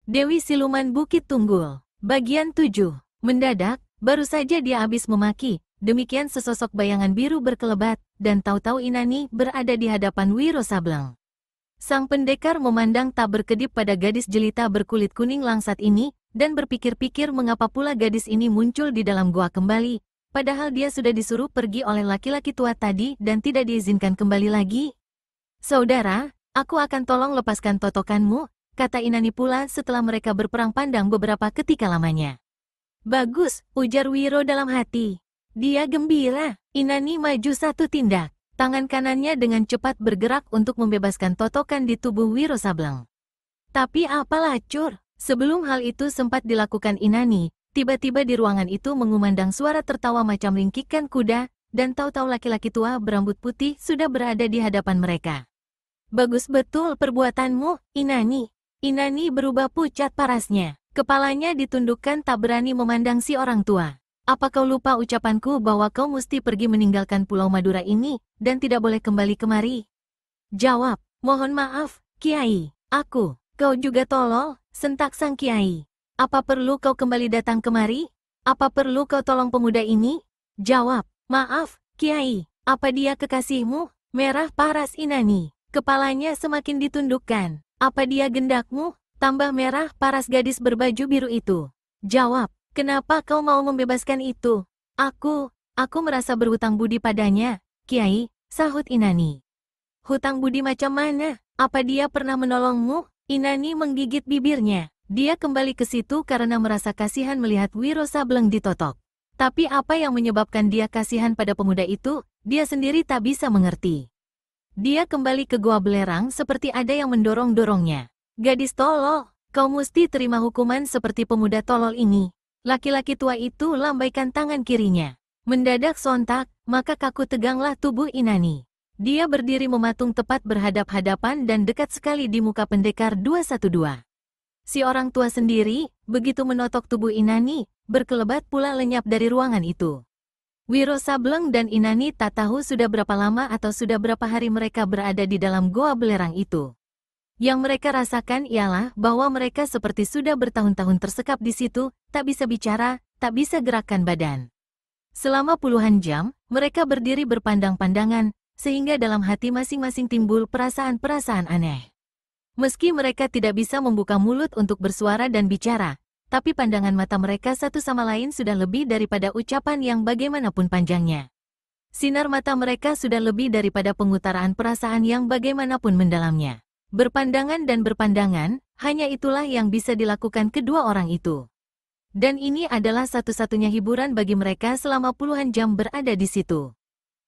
Dewi Siluman Bukit Tunggul. Bagian 7. Mendadak, baru saja dia habis memaki, demikian sesosok bayangan biru berkelebat, dan tahu-tahu Inani berada di hadapan Wiro Sableng. Sang pendekar memandang tak berkedip pada gadis jelita berkulit kuning langsat ini, dan berpikir-pikir mengapa pula gadis ini muncul di dalam gua kembali, padahal dia sudah disuruh pergi oleh laki-laki tua tadi dan tidak diizinkan kembali lagi. "Saudara, aku akan tolong lepaskan totokanmu," kata Inani pula setelah mereka berperang pandang beberapa ketika lamanya. "Bagus," ujar Wiro dalam hati. Dia gembira. Inani maju satu tindak. Tangan kanannya dengan cepat bergerak untuk membebaskan totokan di tubuh Wiro Sableng. Tapi apalah cur, sebelum hal itu sempat dilakukan Inani, tiba-tiba di ruangan itu mengumandang suara tertawa macam lingkikan kuda, dan tahu-tahu laki-laki tua berambut putih sudah berada di hadapan mereka. "Bagus betul perbuatanmu, Inani." Inani berubah pucat parasnya. Kepalanya ditundukkan tak berani memandang si orang tua. "Apa kau lupa ucapanku bahwa kau mesti pergi meninggalkan Pulau Madura ini, dan tidak boleh kembali kemari?" "Jawab." "Mohon maaf, Kiai. Kau juga tolol," sentak sang Kiai. "Apa perlu kau kembali datang kemari? Apa perlu kau tolong pemuda ini?" "Jawab." "Maaf, Kiai. Apa dia kekasihmu?" Merah paras Inani. Kepalanya semakin ditundukkan. "Apa dia gendakmu?" Tambah merah paras gadis berbaju biru itu. "Jawab. Kenapa kau mau membebaskan itu?" Aku merasa berhutang budi padanya, Kiai," sahut Inani. "Hutang budi macam mana? Apa dia pernah menolongmu?" Inani menggigit bibirnya. Dia kembali ke situ karena merasa kasihan melihat Wiro Sableng ditotok. Tapi apa yang menyebabkan dia kasihan pada pemuda itu, dia sendiri tak bisa mengerti. Dia kembali ke gua belerang seperti ada yang mendorong-dorongnya. "Gadis tolol, kau mesti terima hukuman seperti pemuda tolol ini." Laki-laki tua itu lambaikan tangan kirinya. Mendadak sontak, maka kaku teganglah tubuh Inani. Dia berdiri mematung tepat berhadap-hadapan dan dekat sekali di muka pendekar 212. Si orang tua sendiri, begitu menotok tubuh Inani, berkelebat pula lenyap dari ruangan itu. Wiro Sableng dan Inani tak tahu sudah berapa lama atau sudah berapa hari mereka berada di dalam goa belerang itu. Yang mereka rasakan ialah bahwa mereka seperti sudah bertahun-tahun tersekap di situ, tak bisa bicara, tak bisa gerakkan badan. Selama puluhan jam, mereka berdiri berpandang-pandangan, sehingga dalam hati masing-masing timbul perasaan-perasaan aneh. Meski mereka tidak bisa membuka mulut untuk bersuara dan bicara, tapi pandangan mata mereka satu sama lain sudah lebih daripada ucapan yang bagaimanapun panjangnya. Sinar mata mereka sudah lebih daripada pengutaraan perasaan yang bagaimanapun mendalamnya. Berpandangan dan berpandangan, hanya itulah yang bisa dilakukan kedua orang itu. Dan ini adalah satu-satunya hiburan bagi mereka selama puluhan jam berada di situ.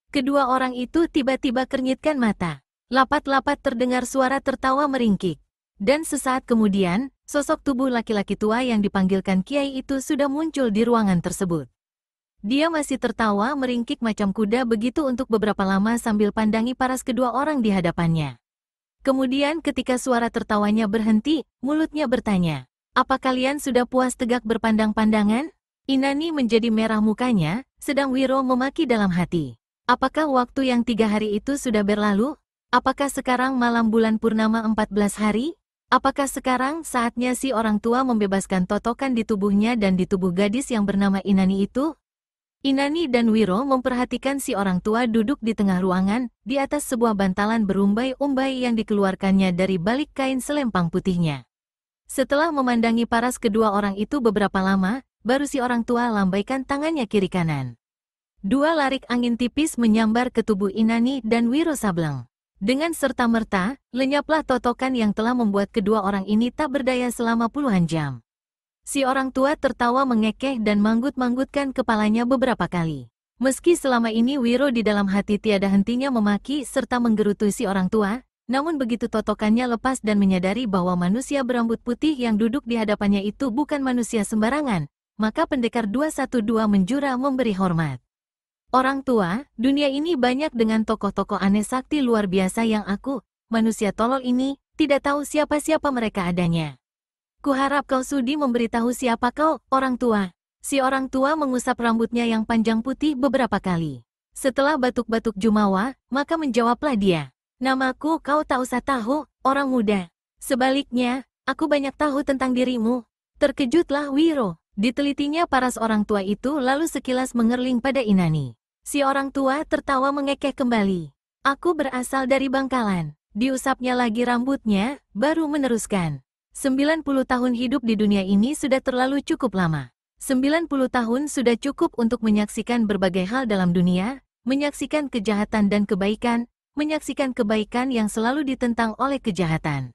Kedua orang itu tiba-tiba kernyitkan mata. Lapat-lapat terdengar suara tertawa meringkik. Dan sesaat kemudian, sosok tubuh laki-laki tua yang dipanggilkan Kiai itu sudah muncul di ruangan tersebut. Dia masih tertawa meringkik macam kuda begitu untuk beberapa lama sambil pandangi paras kedua orang di hadapannya. Kemudian ketika suara tertawanya berhenti, mulutnya bertanya, "Apa kalian sudah puas tegak berpandang-pandangan?" Inani menjadi merah mukanya, sedang Wiro memaki dalam hati. Apakah waktu yang 3 hari itu sudah berlalu? Apakah sekarang malam bulan purnama 14 hari? Apakah sekarang saatnya si orang tua membebaskan totokan di tubuhnya dan di tubuh gadis yang bernama Inani itu? Inani dan Wiro memperhatikan si orang tua duduk di tengah ruangan, di atas sebuah bantalan berumbai-umbai yang dikeluarkannya dari balik kain selempang putihnya. Setelah memandangi paras kedua orang itu beberapa lama, baru si orang tua lambaikan tangannya kiri kanan. 2 larik angin tipis menyambar ke tubuh Inani dan Wiro Sableng. Dengan serta-merta, lenyaplah totokan yang telah membuat kedua orang ini tak berdaya selama puluhan jam. Si orang tua tertawa mengekeh dan manggut-manggutkan kepalanya beberapa kali. Meski selama ini Wiro di dalam hati tiada hentinya memaki serta menggerutu si orang tua, namun begitu totokannya lepas dan menyadari bahwa manusia berambut putih yang duduk di hadapannya itu bukan manusia sembarangan, maka pendekar 212 menjura memberi hormat. "Orang tua, dunia ini banyak dengan tokoh-tokoh aneh sakti luar biasa yang aku, manusia tolol ini, tidak tahu siapa-siapa mereka adanya. Kuharap kau sudi memberitahu siapa kau, orang tua." Si orang tua mengusap rambutnya yang panjang putih beberapa kali. Setelah batuk-batuk jumawa, maka menjawablah dia. "Namaku kau tak usah tahu, orang muda. Sebaliknya, Aku banyak tahu tentang dirimu. Terkejutlah Wiro. Ditelitinya paras orang tua itu lalu sekilas mengerling pada Inani. Si orang tua tertawa mengekeh kembali. Aku berasal dari Bangkalan. Diusapnya lagi rambutnya, baru meneruskan. 90 tahun hidup di dunia ini sudah terlalu cukup lama. 90 tahun sudah cukup untuk menyaksikan berbagai hal dalam dunia, menyaksikan kejahatan dan kebaikan, menyaksikan kebaikan yang selalu ditentang oleh kejahatan.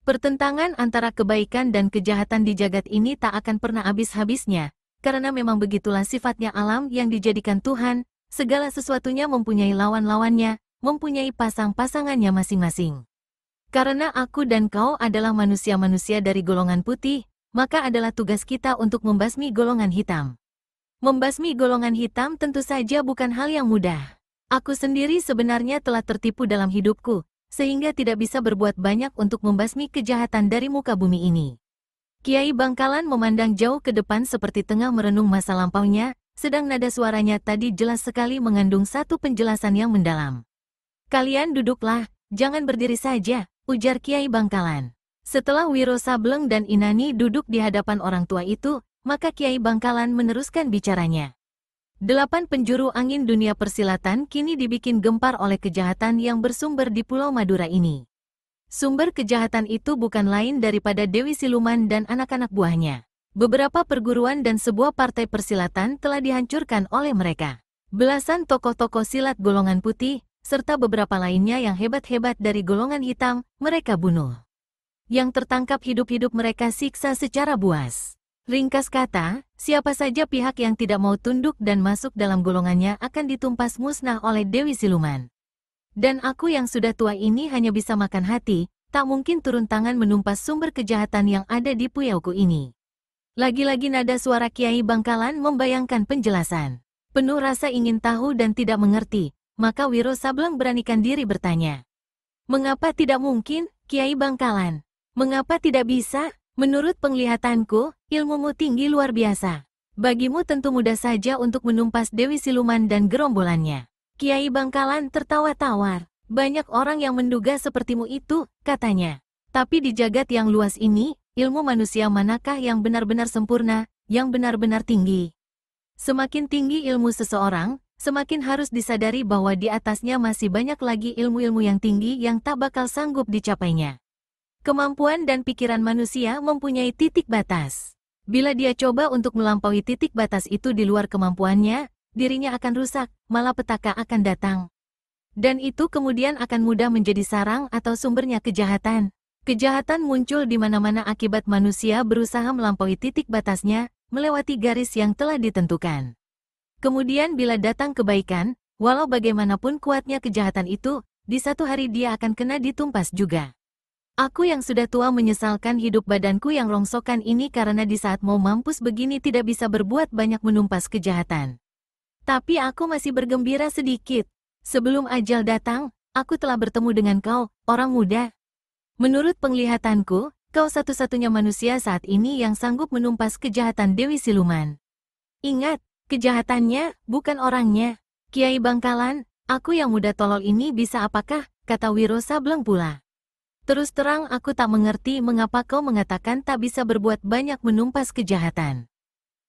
Pertentangan antara kebaikan dan kejahatan di jagat ini tak akan pernah habis-habisnya, karena memang begitulah sifatnya alam yang dijadikan Tuhan, segala sesuatunya mempunyai lawan-lawannya, mempunyai pasang-pasangannya masing-masing. Karena aku dan kau adalah manusia-manusia dari golongan putih, maka adalah tugas kita untuk membasmi golongan hitam. Membasmi golongan hitam tentu saja bukan hal yang mudah. Aku sendiri sebenarnya telah tertipu dalam hidupku, sehingga tidak bisa berbuat banyak untuk membasmi kejahatan dari muka bumi ini. Kiai Bangkalan memandang jauh ke depan seperti tengah merenung masa lampaunya, sedang nada suaranya tadi jelas sekali mengandung satu penjelasan yang mendalam. Kalian duduklah, jangan berdiri saja, ujar Kiai Bangkalan. Setelah Wiro Sableng dan Inani duduk di hadapan orang tua itu, maka Kiai Bangkalan meneruskan bicaranya. 8 penjuru angin dunia persilatan kini dibikin gempar oleh kejahatan yang bersumber di Pulau Madura ini. Sumber kejahatan itu bukan lain daripada Dewi Siluman dan anak-anak buahnya. Beberapa perguruan dan sebuah partai persilatan telah dihancurkan oleh mereka. Belasan tokoh-tokoh silat golongan putih, serta beberapa lainnya yang hebat-hebat dari golongan hitam, mereka bunuh. Yang tertangkap hidup-hidup mereka siksa secara buas. Ringkas kata, siapa saja pihak yang tidak mau tunduk dan masuk dalam golongannya akan ditumpas musnah oleh Dewi Siluman. Dan aku yang sudah tua ini hanya bisa makan hati, tak mungkin turun tangan menumpas sumber kejahatan yang ada di puyauku ini. Lagi-lagi nada suara Kiai Bangkalan membayangkan penjelasan. Penuh rasa ingin tahu dan tidak mengerti, maka Wiro Sableng beranikan diri bertanya. Mengapa tidak mungkin, Kiai Bangkalan? Mengapa tidak bisa? Menurut penglihatanku, ilmumu tinggi luar biasa. Bagimu tentu mudah saja untuk menumpas Dewi Siluman dan gerombolannya. Kiai Bangkalan tertawa tawar. Banyak orang yang menduga sepertimu itu, katanya. Tapi di jagat yang luas ini, ilmu manusia manakah yang benar-benar sempurna, yang benar-benar tinggi? Semakin tinggi ilmu seseorang, semakin harus disadari bahwa di atasnya masih banyak lagi ilmu-ilmu yang tinggi yang tak bakal sanggup dicapainya. Kemampuan dan pikiran manusia mempunyai titik batas. Bila dia coba untuk melampaui titik batas itu di luar kemampuannya, dirinya akan rusak, malapetaka akan datang. Dan itu kemudian akan mudah menjadi sarang atau sumbernya kejahatan. Kejahatan muncul di mana-mana akibat manusia berusaha melampaui titik batasnya, melewati garis yang telah ditentukan. Kemudian bila datang kebaikan, walau bagaimanapun kuatnya kejahatan itu, di satu hari dia akan kena ditumpas juga. Aku yang sudah tua menyesalkan hidup badanku yang rongsokan ini karena di saat mau mampus begini tidak bisa berbuat banyak menumpas kejahatan. Tapi aku masih bergembira sedikit. Sebelum ajal datang, aku telah bertemu dengan kau, orang muda. Menurut penglihatanku, kau satu-satunya manusia saat ini yang sanggup menumpas kejahatan Dewi Siluman. Ingat, kejahatannya, bukan orangnya. Kiai Bangkalan, aku yang muda tolol ini bisa apakah, kata Wiro Sableng pula. Terus terang aku tak mengerti mengapa kau mengatakan tak bisa berbuat banyak menumpas kejahatan.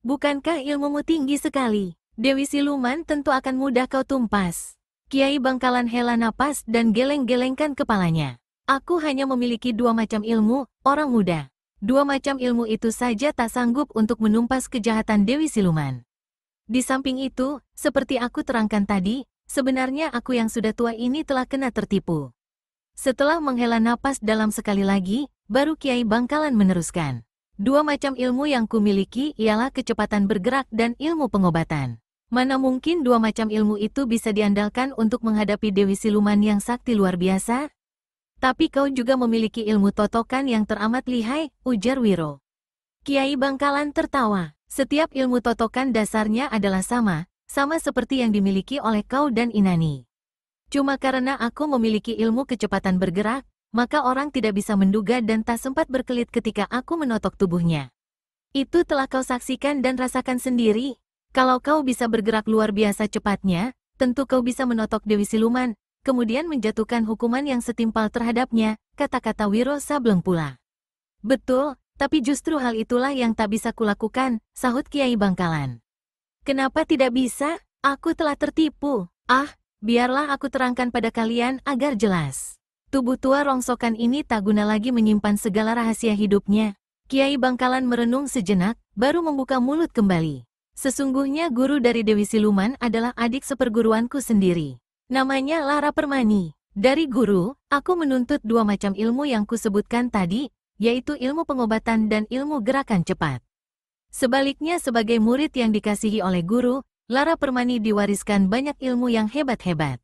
Bukankah ilmumu tinggi sekali? Dewi Siluman tentu akan mudah kau tumpas. Kiai Bangkalan hela napas dan geleng-gelengkan kepalanya. Aku hanya memiliki 2 macam ilmu, orang muda. 2 macam ilmu itu saja tak sanggup untuk menumpas kejahatan Dewi Siluman. Di samping itu, seperti aku terangkan tadi, sebenarnya aku yang sudah tua ini telah kena tertipu. Setelah menghela napas dalam sekali lagi, baru Kiai Bangkalan meneruskan. 2 macam ilmu yang kumiliki ialah kecepatan bergerak dan ilmu pengobatan. Mana mungkin 2 macam ilmu itu bisa diandalkan untuk menghadapi Dewi Siluman yang sakti luar biasa? Tapi kau juga memiliki ilmu totokan yang teramat lihai, ujar Wiro. Kiai Bangkalan tertawa. Setiap ilmu totokan dasarnya adalah sama seperti yang dimiliki oleh kau dan Inani. Cuma karena aku memiliki ilmu kecepatan bergerak, maka orang tidak bisa menduga dan tak sempat berkelit ketika aku menotok tubuhnya. Itu telah kau saksikan dan rasakan sendiri. Kalau kau bisa bergerak luar biasa cepatnya, tentu kau bisa menotok Dewi Siluman, kemudian menjatuhkan hukuman yang setimpal terhadapnya, kata-kata Wiro Sableng pula. Betul, tapi justru hal itulah yang tak bisa kulakukan, sahut Kiai Bangkalan. Kenapa tidak bisa? Aku telah tertipu. Ah, biarlah aku terangkan pada kalian agar jelas. Tubuh tua rongsokan ini tak guna lagi menyimpan segala rahasia hidupnya. Kiai Bangkalan merenung sejenak, baru membuka mulut kembali. Sesungguhnya guru dari Dewi Siluman adalah adik seperguruanku sendiri. Namanya Lara Permani. Dari guru, aku menuntut dua macam ilmu yang kusebutkan tadi, yaitu ilmu pengobatan dan ilmu gerakan cepat. Sebaliknya sebagai murid yang dikasihi oleh guru, Lara Permani diwariskan banyak ilmu yang hebat-hebat.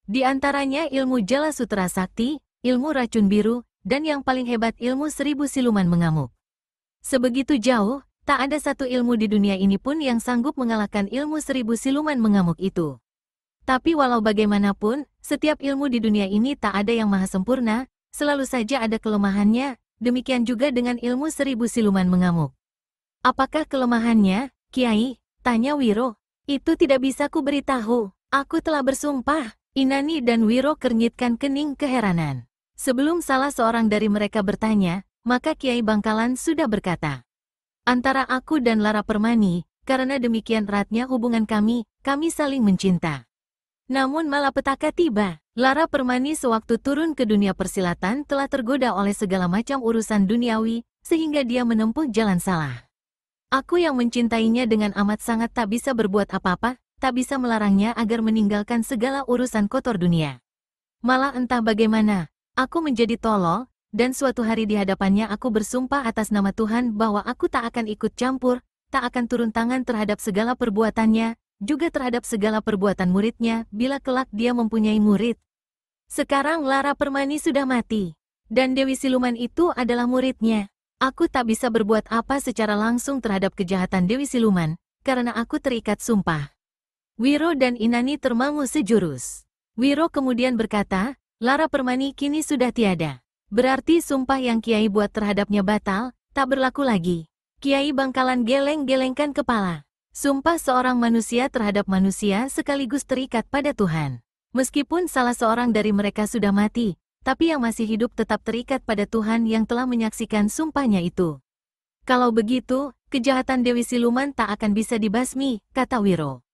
Di antaranya ilmu Jala Sutra Sakti, ilmu racun biru, dan yang paling hebat ilmu 1000 siluman mengamuk. Sebegitu jauh, tak ada satu ilmu di dunia ini pun yang sanggup mengalahkan ilmu 1000 siluman mengamuk itu. Tapi walau bagaimanapun, setiap ilmu di dunia ini tak ada yang maha sempurna, selalu saja ada kelemahannya, demikian juga dengan ilmu 1000 siluman mengamuk. Apakah kelemahannya, Kiai? Tanya Wiro. Itu tidak bisa ku beritahu, aku telah bersumpah. Inani dan Wiro kernyitkan kening keheranan. Sebelum salah seorang dari mereka bertanya, maka Kiai Bangkalan sudah berkata, antara aku dan Lara Permani, karena demikian eratnya hubungan kami saling mencinta. Namun malapetaka tiba. Lara Permani sewaktu turun ke dunia persilatan telah tergoda oleh segala macam urusan duniawi, sehingga dia menempuh jalan salah. Aku yang mencintainya dengan amat sangat tak bisa berbuat apa-apa, tak bisa melarangnya agar meninggalkan segala urusan kotor dunia. Malah entah bagaimana, aku menjadi tolol, dan suatu hari di hadapannya aku bersumpah atas nama Tuhan bahwa aku tak akan ikut campur, tak akan turun tangan terhadap segala perbuatannya, juga terhadap segala perbuatan muridnya bila kelak dia mempunyai murid. Sekarang Lara Permani sudah mati, dan Dewi Siluman itu adalah muridnya. Aku tak bisa berbuat apa secara langsung terhadap kejahatan Dewi Siluman, karena aku terikat sumpah. Wiro dan Inani termangu sejurus. Wiro kemudian berkata, Lara Permani kini sudah tiada. Berarti sumpah yang Kiai buat terhadapnya batal, tak berlaku lagi. Kiai Bangkalan geleng-gelengkan kepala. Sumpah seorang manusia terhadap manusia sekaligus terikat pada Tuhan. Meskipun salah seorang dari mereka sudah mati, tapi yang masih hidup tetap terikat pada Tuhan yang telah menyaksikan sumpahnya itu. Kalau begitu, kejahatan Dewi Siluman tak akan bisa dibasmi, kata Wiro.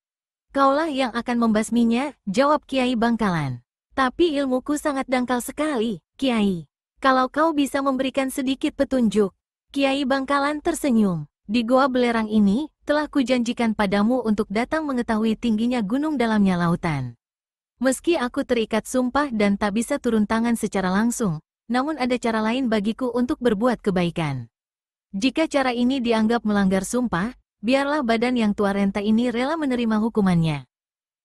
Kaulah yang akan membasminya, jawab Kiai Bangkalan. Tapi ilmuku sangat dangkal sekali, Kiai. Kalau kau bisa memberikan sedikit petunjuk. Kiai Bangkalan tersenyum. Di goa belerang ini, telah kujanjikan padamu untuk datang mengetahui tingginya gunung dalamnya lautan. Meski aku terikat sumpah dan tak bisa turun tangan secara langsung, namun ada cara lain bagiku untuk berbuat kebaikan. Jika cara ini dianggap melanggar sumpah, biarlah badan yang tua renta ini rela menerima hukumannya.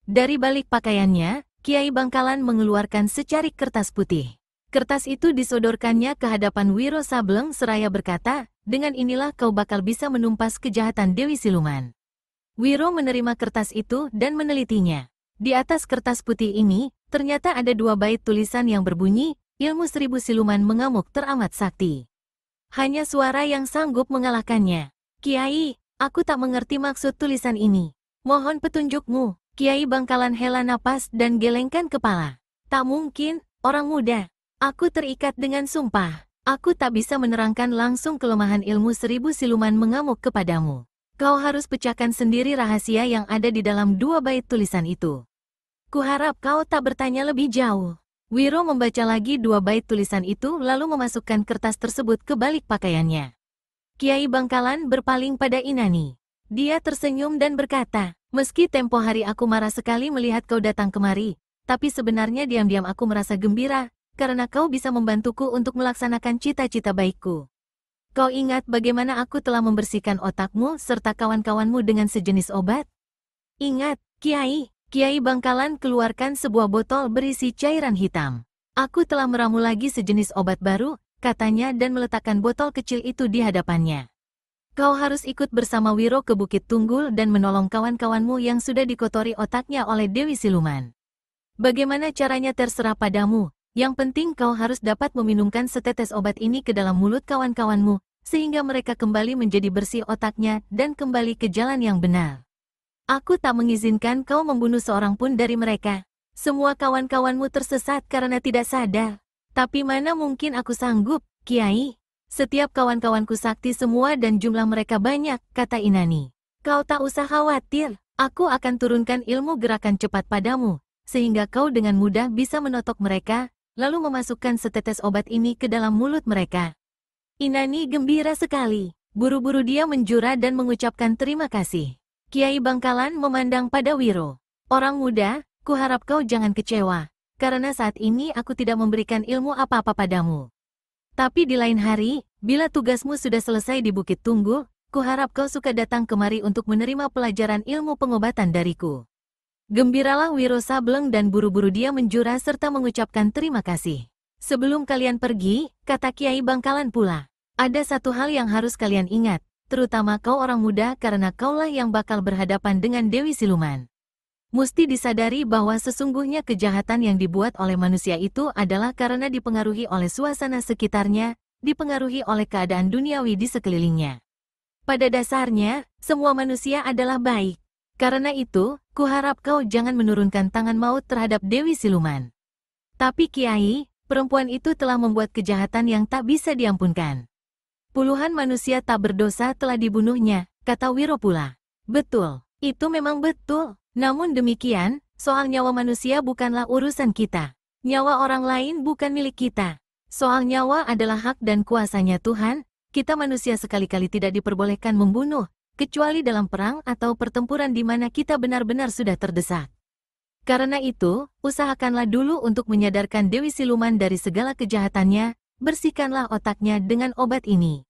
Dari balik pakaiannya, Kiai Bangkalan mengeluarkan secarik kertas putih. Kertas itu disodorkannya ke hadapan Wiro Sableng seraya berkata, dengan inilah kau bakal bisa menumpas kejahatan Dewi Siluman. Wiro menerima kertas itu dan menelitinya. Di atas kertas putih ini, ternyata ada dua bait tulisan yang berbunyi, ilmu 1000 siluman mengamuk teramat sakti. Hanya suara yang sanggup mengalahkannya. Kiai, aku tak mengerti maksud tulisan ini. Mohon petunjukmu. Kiai Bangkalan hela napas dan gelengkan kepala. Tak mungkin, orang muda. Aku terikat dengan sumpah. Aku tak bisa menerangkan langsung kelemahan ilmu 1000 siluman mengamuk kepadamu. Kau harus pecahkan sendiri rahasia yang ada di dalam dua bait tulisan itu. Kuharap kau tak bertanya lebih jauh. Wiro membaca lagi dua bait tulisan itu lalu memasukkan kertas tersebut ke balik pakaiannya. Kiai Bangkalan berpaling pada Inani. Dia tersenyum dan berkata, meski tempo hari aku marah sekali melihat kau datang kemari, tapi sebenarnya diam-diam aku merasa gembira, karena kau bisa membantuku untuk melaksanakan cita-cita baikku. Kau ingat bagaimana aku telah membersihkan otakmu serta kawan-kawanmu dengan sejenis obat? Ingat, Kiai. Kiai Bangkalan keluarkan sebuah botol berisi cairan hitam. Aku telah meramu lagi sejenis obat baru, katanya dan meletakkan botol kecil itu di hadapannya. Kau harus ikut bersama Wiro ke Bukit Tunggul dan menolong kawan-kawanmu yang sudah dikotori otaknya oleh Dewi Siluman. Bagaimana caranya terserah padamu. Yang penting kau harus dapat meminumkan setetes obat ini ke dalam mulut kawan-kawanmu, sehingga mereka kembali menjadi bersih otaknya dan kembali ke jalan yang benar. Aku tak mengizinkan kau membunuh seorang pun dari mereka. Semua kawan-kawanmu tersesat karena tidak sadar. Tapi mana mungkin aku sanggup, Kiai? Setiap kawan-kawanku sakti semua dan jumlah mereka banyak, kata Inani. Kau tak usah khawatir, aku akan turunkan ilmu gerakan cepat padamu, sehingga kau dengan mudah bisa menotok mereka, lalu memasukkan setetes obat ini ke dalam mulut mereka. Inani gembira sekali. Buru-buru dia menjura dan mengucapkan terima kasih. Kiai Bangkalan memandang pada Wiro. Orang muda, kuharap kau jangan kecewa, karena saat ini aku tidak memberikan ilmu apa-apa padamu. Tapi di lain hari, bila tugasmu sudah selesai di Bukit Tunggul, kuharap kau suka datang kemari untuk menerima pelajaran ilmu pengobatan dariku. Gembiralah Wiro Sableng dan buru-buru dia menjura serta mengucapkan terima kasih. Sebelum kalian pergi, kata Kiai Bangkalan pula, ada satu hal yang harus kalian ingat, terutama kau orang muda karena kaulah yang bakal berhadapan dengan Dewi Siluman. Musti disadari bahwa sesungguhnya kejahatan yang dibuat oleh manusia itu adalah karena dipengaruhi oleh suasana sekitarnya, dipengaruhi oleh keadaan duniawi di sekelilingnya. Pada dasarnya, semua manusia adalah baik. Karena itu, kuharap kau jangan menurunkan tangan maut terhadap Dewi Siluman. Tapi Kiai, perempuan itu telah membuat kejahatan yang tak bisa diampunkan. Puluhan manusia tak berdosa telah dibunuhnya, kata Wiro pula. Betul, itu memang betul. Namun demikian, soal nyawa manusia bukanlah urusan kita. Nyawa orang lain bukan milik kita. Soal nyawa adalah hak dan kuasanya Tuhan, kita manusia sekali-kali tidak diperbolehkan membunuh, kecuali dalam perang atau pertempuran di mana kita benar-benar sudah terdesak. Karena itu, usahakanlah dulu untuk menyadarkan Dewi Siluman dari segala kejahatannya, bersihkanlah otaknya dengan obat ini.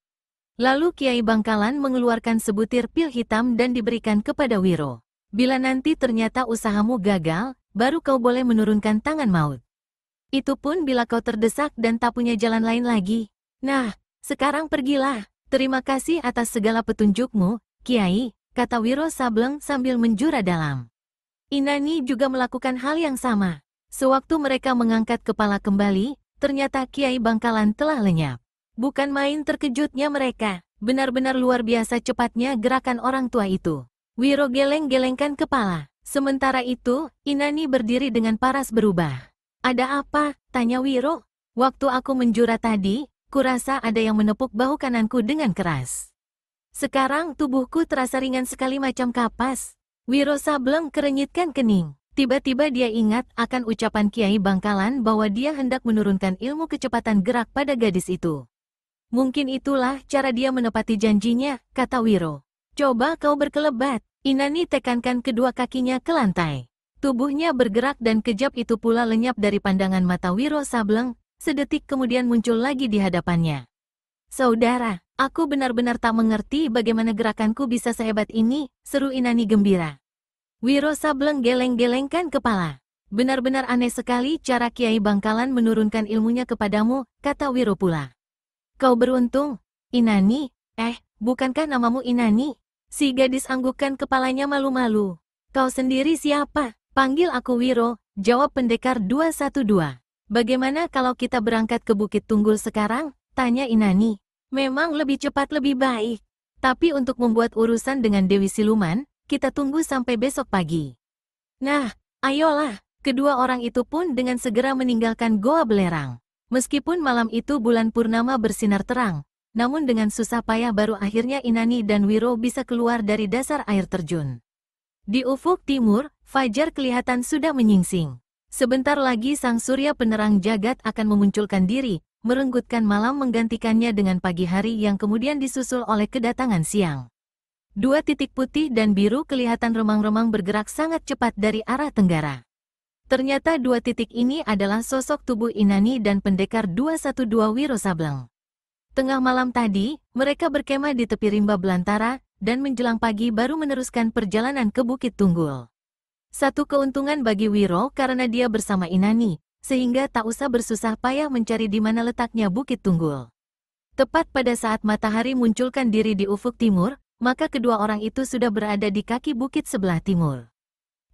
Lalu Kiai Bangkalan mengeluarkan sebutir pil hitam dan diberikan kepada Wiro. Bila nanti ternyata usahamu gagal, baru kau boleh menurunkan tangan maut. Itu pun bila kau terdesak dan tak punya jalan lain lagi. Nah, sekarang pergilah. Terima kasih atas segala petunjukmu, Kiai, kata Wiro Sableng sambil menjura dalam. Inani juga melakukan hal yang sama. Sewaktu mereka mengangkat kepala kembali, ternyata Kiai Bangkalan telah lenyap. Bukan main terkejutnya mereka, benar-benar luar biasa cepatnya gerakan orang tua itu. Wiro geleng-gelengkan kepala. Sementara itu, Inani berdiri dengan paras berubah. Ada apa? Tanya Wiro. Waktu aku menjura tadi, kurasa ada yang menepuk bahu kananku dengan keras. Sekarang tubuhku terasa ringan sekali macam kapas. Wiro Sableng kerenyitkan kening. Tiba-tiba dia ingat akan ucapan Kiai Bangkalan bahwa dia hendak menurunkan ilmu kecepatan gerak pada gadis itu. Mungkin itulah cara dia menepati janjinya, kata Wiro. Coba kau berkelebat. Inani tekankan kedua kakinya ke lantai. Tubuhnya bergerak dan kejap itu pula lenyap dari pandangan mata Wiro Sableng, sedetik kemudian muncul lagi di hadapannya. Saudara, aku benar-benar tak mengerti bagaimana gerakanku bisa sehebat ini, seru Inani gembira. Wiro Sableng geleng-gelengkan kepala. Benar-benar aneh sekali cara Kiai Bangkalan menurunkan ilmunya kepadamu, kata Wiro pula. Kau beruntung, Inani. Bukankah namamu Inani? Si gadis anggukkan kepalanya malu-malu. Kau sendiri siapa? Panggil aku Wiro, jawab pendekar 212. Bagaimana kalau kita berangkat ke Bukit Tunggul sekarang? Tanya Inani. Memang lebih cepat lebih baik. Tapi untuk membuat urusan dengan Dewi Siluman, kita tunggu sampai besok pagi. Nah, ayolah. Kedua orang itu pun dengan segera meninggalkan Goa Belerang. Meskipun malam itu bulan purnama bersinar terang, namun dengan susah payah baru akhirnya Inani dan Wiro bisa keluar dari dasar air terjun. Di ufuk timur, fajar kelihatan sudah menyingsing. Sebentar lagi sang surya penerang jagat akan memunculkan diri, merenggutkan malam menggantikannya dengan pagi hari yang kemudian disusul oleh kedatangan siang. Dua titik putih dan biru kelihatan remang-remang bergerak sangat cepat dari arah tenggara. Ternyata dua titik ini adalah sosok tubuh Inani dan pendekar 212 Wiro Sableng. Tengah malam tadi, mereka berkemah di tepi rimba belantara, dan menjelang pagi baru meneruskan perjalanan ke Bukit Tunggul. Satu keuntungan bagi Wiro karena dia bersama Inani, sehingga tak usah bersusah payah mencari di mana letaknya Bukit Tunggul. Tepat pada saat matahari munculkan diri di ufuk timur, maka kedua orang itu sudah berada di kaki bukit sebelah timur.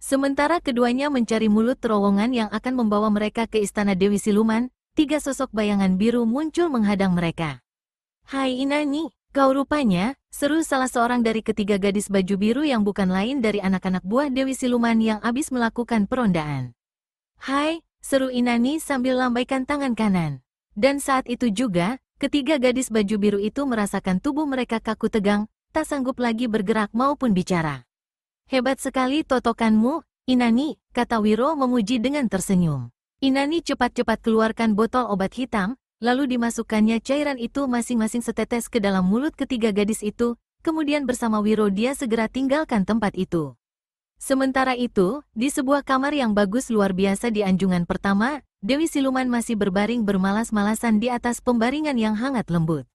Sementara keduanya mencari mulut terowongan yang akan membawa mereka ke istana Dewi Siluman, tiga sosok bayangan biru muncul menghadang mereka. Hai Inani, kau rupanya, seru salah seorang dari ketiga gadis baju biru yang bukan lain dari anak-anak buah Dewi Siluman yang habis melakukan perondaan. Hai, seru Inani sambil lambaikan tangan kanan. Dan saat itu juga, Ketiga gadis baju biru itu merasakan tubuh mereka kaku tegang, tak sanggup lagi bergerak maupun bicara. Hebat sekali totokanmu, Inani, kata Wiro memuji dengan tersenyum. Inani cepat-cepat keluarkan botol obat hitam, lalu dimasukkannya cairan itu masing-masing setetes ke dalam mulut ketiga gadis itu, kemudian bersama Wiro dia segera tinggalkan tempat itu. Sementara itu, di sebuah kamar yang bagus luar biasa di anjungan pertama, Dewi Siluman masih berbaring bermalas-malasan di atas pembaringan yang hangat lembut.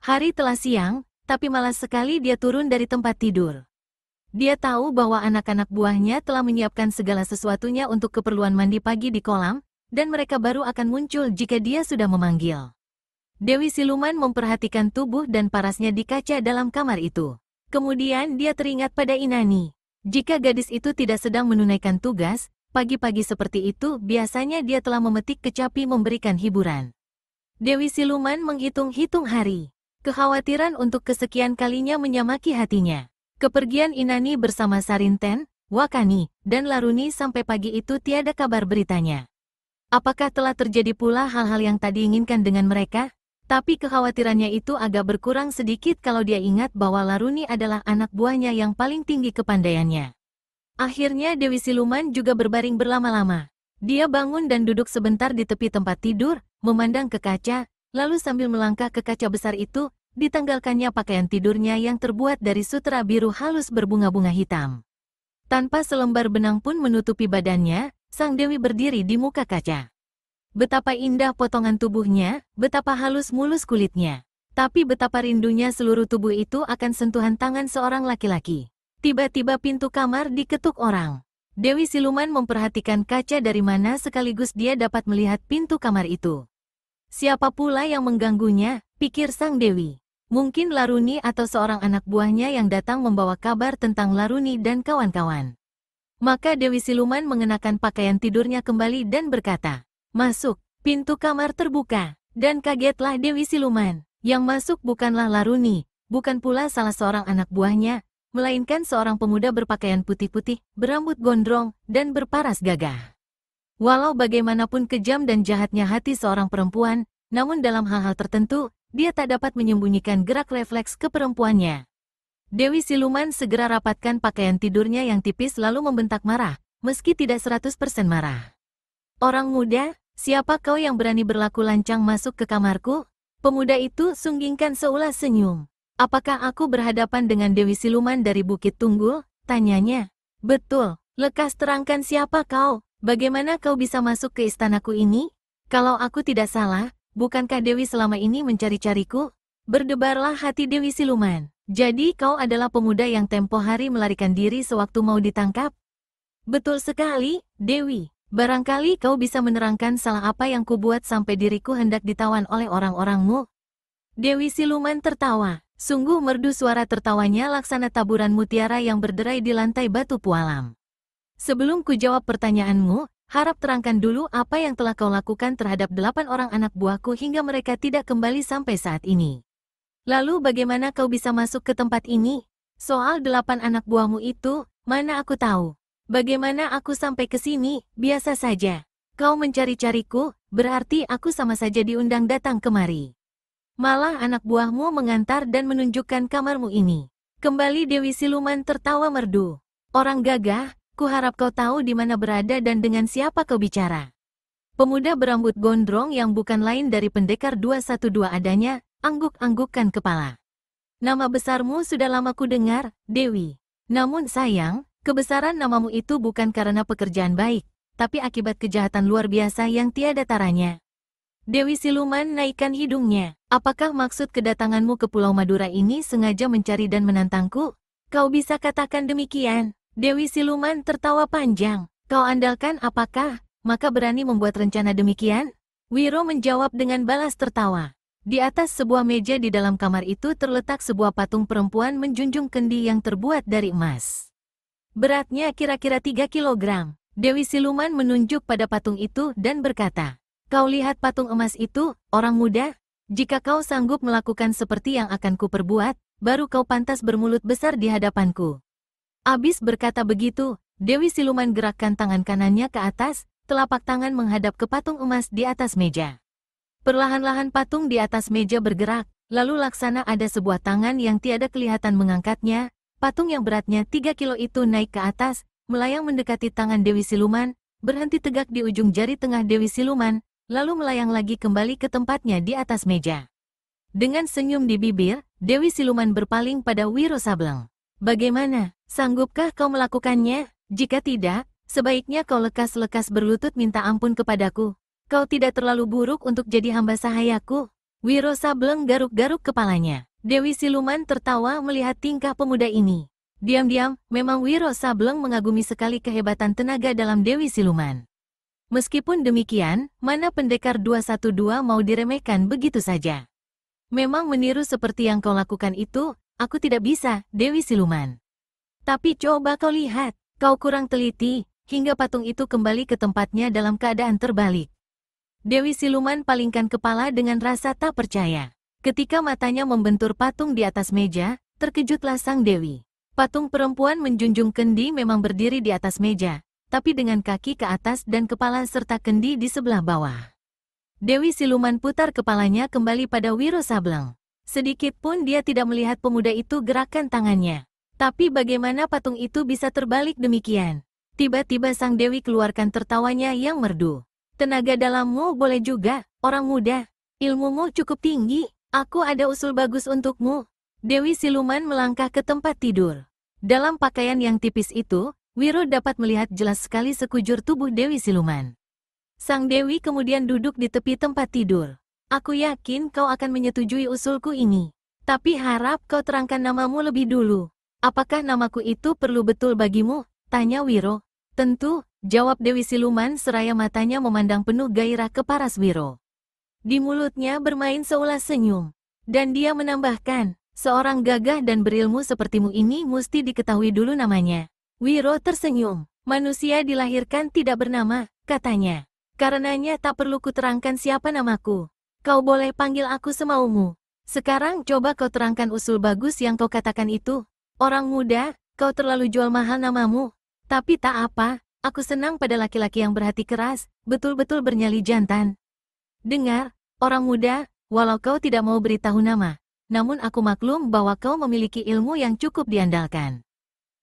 Hari telah siang, tapi malas sekali dia turun dari tempat tidur. Dia tahu bahwa anak-anak buahnya telah menyiapkan segala sesuatunya untuk keperluan mandi pagi di kolam, dan mereka baru akan muncul jika dia sudah memanggil. Dewi Siluman memperhatikan tubuh dan parasnya di kaca dalam kamar itu. Kemudian dia teringat pada Inani. Jika gadis itu tidak sedang menunaikan tugas, pagi-pagi seperti itu biasanya dia telah memetik kecapi memberikan hiburan. Dewi Siluman menghitung-hitung hari. Kekhawatiran untuk kesekian kalinya menyamaki hatinya. Kepergian Inani bersama Sarinten, Wakani, dan Laruni sampai pagi itu tiada kabar beritanya. Apakah telah terjadi pula hal-hal yang tak diinginkan dengan mereka? Tapi kekhawatirannya itu agak berkurang sedikit kalau dia ingat bahwa Laruni adalah anak buahnya yang paling tinggi kepandaiannya. Akhirnya Dewi Siluman juga berbaring berlama-lama. Dia bangun dan duduk sebentar di tepi tempat tidur, memandang ke kaca, lalu sambil melangkah ke kaca besar itu, ditanggalkannya pakaian tidurnya yang terbuat dari sutera biru halus berbunga-bunga hitam. Tanpa selembar benang pun menutupi badannya, sang Dewi berdiri di muka kaca. Betapa indah potongan tubuhnya, betapa halus mulus kulitnya. Tapi betapa rindunya seluruh tubuh itu akan sentuhan tangan seorang laki-laki. Tiba-tiba pintu kamar diketuk orang. Dewi Siluman memperhatikan kaca dari mana sekaligus dia dapat melihat pintu kamar itu. Siapa pula yang mengganggunya, pikir sang Dewi. Mungkin Laruni atau seorang anak buahnya yang datang membawa kabar tentang Laruni dan kawan-kawan. Maka Dewi Siluman mengenakan pakaian tidurnya kembali dan berkata, "Masuk." Pintu kamar terbuka, dan kagetlah Dewi Siluman. Yang masuk bukanlah Laruni, bukan pula salah seorang anak buahnya, melainkan seorang pemuda berpakaian putih-putih, berambut gondrong, dan berparas gagah. Walau bagaimanapun kejam dan jahatnya hati seorang perempuan, namun dalam hal-hal tertentu, dia tak dapat menyembunyikan gerak refleks keperempuannya. Dewi Siluman segera rapatkan pakaian tidurnya yang tipis lalu membentak marah, meski tidak 100% marah. "Orang muda, siapa kau yang berani berlaku lancang masuk ke kamarku?" Pemuda itu sunggingkan seulas senyum. "Apakah aku berhadapan dengan Dewi Siluman dari Bukit Tunggul?" tanyanya. "Betul, lekas terangkan siapa kau, bagaimana kau bisa masuk ke istanaku ini? Kalau aku tidak salah, bukankah Dewi selama ini mencari-cariku?" Berdebarlah hati Dewi Siluman. "Jadi kau adalah pemuda yang tempo hari melarikan diri sewaktu mau ditangkap?" "Betul sekali, Dewi. Barangkali kau bisa menerangkan salah apa yang kubuat sampai diriku hendak ditawan oleh orang-orangmu?" Dewi Siluman tertawa. Sungguh merdu suara tertawanya laksana taburan mutiara yang berderai di lantai batu pualam. "Sebelum ku jawab pertanyaanmu, harap terangkan dulu apa yang telah kau lakukan terhadap 8 orang anak buahku hingga mereka tidak kembali sampai saat ini. Lalu bagaimana kau bisa masuk ke tempat ini? Soal 8 anak buahmu itu, mana aku tahu. Bagaimana aku sampai ke sini? Biasa saja. Kau mencari-cariku, berarti aku sama saja diundang datang kemari. Malah anak buahmu mengantar dan menunjukkan kamarmu ini." Kembali Dewi Siluman tertawa merdu. "Orang gagah, kuharap kau tahu di mana berada dan dengan siapa kau bicara." Pemuda berambut gondrong yang bukan lain dari pendekar 212 adanya, angguk-anggukkan kepala. "Nama besarmu sudah lama ku dengar, Dewi. Namun sayang, kebesaran namamu itu bukan karena pekerjaan baik, tapi akibat kejahatan luar biasa yang tiada taranya." Dewi Siluman naikkan hidungnya. "Apakah maksud kedatanganmu ke Pulau Madura ini sengaja mencari dan menantangku? Kau bisa katakan demikian?" Dewi Siluman tertawa panjang. "Kau andalkan apakah, maka berani membuat rencana demikian?" Wiro menjawab dengan balas tertawa. Di atas sebuah meja di dalam kamar itu terletak sebuah patung perempuan menjunjung kendi yang terbuat dari emas. Beratnya kira-kira 3 kilogram. Dewi Siluman menunjuk pada patung itu dan berkata, "Kau lihat patung emas itu, orang muda? Jika kau sanggup melakukan seperti yang akan kuperbuat, baru kau pantas bermulut besar di hadapanku." Abis berkata begitu, Dewi Siluman gerakkan tangan kanannya ke atas, telapak tangan menghadap ke patung emas di atas meja. Perlahan-lahan patung di atas meja bergerak, lalu laksana ada sebuah tangan yang tiada kelihatan mengangkatnya. Patung yang beratnya 3 kilo itu naik ke atas, melayang mendekati tangan Dewi Siluman, berhenti tegak di ujung jari tengah Dewi Siluman, lalu melayang lagi kembali ke tempatnya di atas meja. Dengan senyum di bibir, Dewi Siluman berpaling pada Wiro Sableng. Bagaimana? Sanggupkah kau melakukannya? Jika tidak, sebaiknya kau lekas-lekas berlutut minta ampun kepadaku. Kau tidak terlalu buruk untuk jadi hamba sahayaku. Wiro Sableng garuk-garuk kepalanya. Dewi Siluman tertawa melihat tingkah pemuda ini. Diam-diam, memang Wiro Sableng mengagumi sekali kehebatan tenaga dalam Dewi Siluman. Meskipun demikian, mana pendekar 212 mau diremehkan begitu saja. Memang meniru seperti yang kau lakukan itu, aku tidak bisa, Dewi Siluman. Tapi coba kau lihat, kau kurang teliti, hingga patung itu kembali ke tempatnya dalam keadaan terbalik. Dewi Siluman palingkan kepala dengan rasa tak percaya. Ketika matanya membentur patung di atas meja, terkejutlah sang Dewi. Patung perempuan menjunjung kendi memang berdiri di atas meja, tapi dengan kaki ke atas dan kepala serta kendi di sebelah bawah. Dewi Siluman putar kepalanya kembali pada Wiro Sableng. Sedikit pun dia tidak melihat pemuda itu gerakan tangannya. Tapi bagaimana patung itu bisa terbalik demikian? Tiba-tiba sang Dewi keluarkan tertawanya yang merdu. Tenaga dalammu boleh juga, orang muda. Ilmumu cukup tinggi, aku ada usul bagus untukmu. Dewi Siluman melangkah ke tempat tidur. Dalam pakaian yang tipis itu, Wiro dapat melihat jelas sekali sekujur tubuh Dewi Siluman. Sang Dewi kemudian duduk di tepi tempat tidur. Aku yakin kau akan menyetujui usulku ini. Tapi harap kau terangkan namamu lebih dulu. Apakah namaku itu perlu betul bagimu? Tanya Wiro. Tentu, jawab Dewi Siluman seraya matanya memandang penuh gairah ke paras Wiro. Di mulutnya bermain seulas senyum. Dan dia menambahkan, seorang gagah dan berilmu sepertimu ini mesti diketahui dulu namanya. Wiro tersenyum. Manusia dilahirkan tidak bernama, katanya. Karenanya tak perlu kuterangkan siapa namaku. Kau boleh panggil aku semaumu. Sekarang coba kau terangkan usul bagus yang kau katakan itu. Orang muda, kau terlalu jual mahal namamu. Tapi tak apa, aku senang pada laki-laki yang berhati keras, betul-betul bernyali jantan. Dengar, orang muda, walau kau tidak mau beritahu nama, namun aku maklum bahwa kau memiliki ilmu yang cukup diandalkan.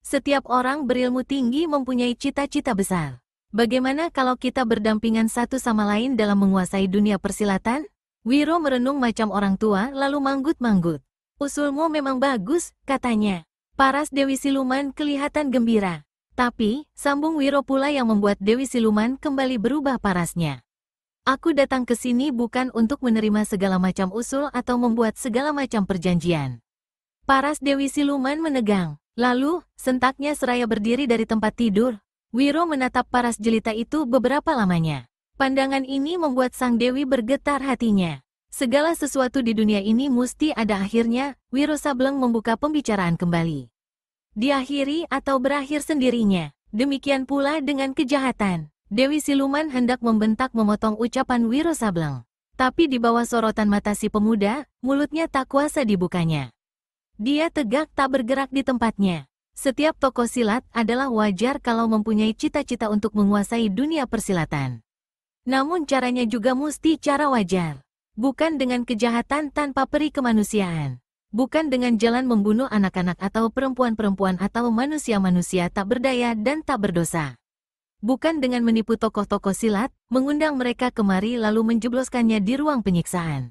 Setiap orang berilmu tinggi mempunyai cita-cita besar. Bagaimana kalau kita berdampingan satu sama lain dalam menguasai dunia persilatan? Wiro merenung macam orang tua lalu manggut-manggut. Usulmu memang bagus, katanya. Paras Dewi Siluman kelihatan gembira. Tapi, sambung Wiro pula yang membuat Dewi Siluman kembali berubah parasnya. Aku datang ke sini bukan untuk menerima segala macam usul atau membuat segala macam perjanjian. Paras Dewi Siluman menegang. Lalu, sentaknya seraya berdiri dari tempat tidur. Wiro menatap paras jelita itu beberapa lamanya. Pandangan ini membuat sang Dewi bergetar hatinya. Segala sesuatu di dunia ini mesti ada akhirnya, Wiro Sableng membuka pembicaraan kembali. Diakhiri atau berakhir sendirinya. Demikian pula dengan kejahatan. Dewi Siluman hendak membentak memotong ucapan Wiro Sableng. Tapi di bawah sorotan mata si pemuda, mulutnya tak kuasa dibukanya. Dia tegak tak bergerak di tempatnya. Setiap tokoh silat adalah wajar kalau mempunyai cita-cita untuk menguasai dunia persilatan. Namun caranya juga mesti cara wajar. Bukan dengan kejahatan tanpa peri kemanusiaan. Bukan dengan jalan membunuh anak-anak atau perempuan-perempuan atau manusia-manusia tak berdaya dan tak berdosa. Bukan dengan menipu tokoh-tokoh silat, mengundang mereka kemari lalu menjebloskannya di ruang penyiksaan.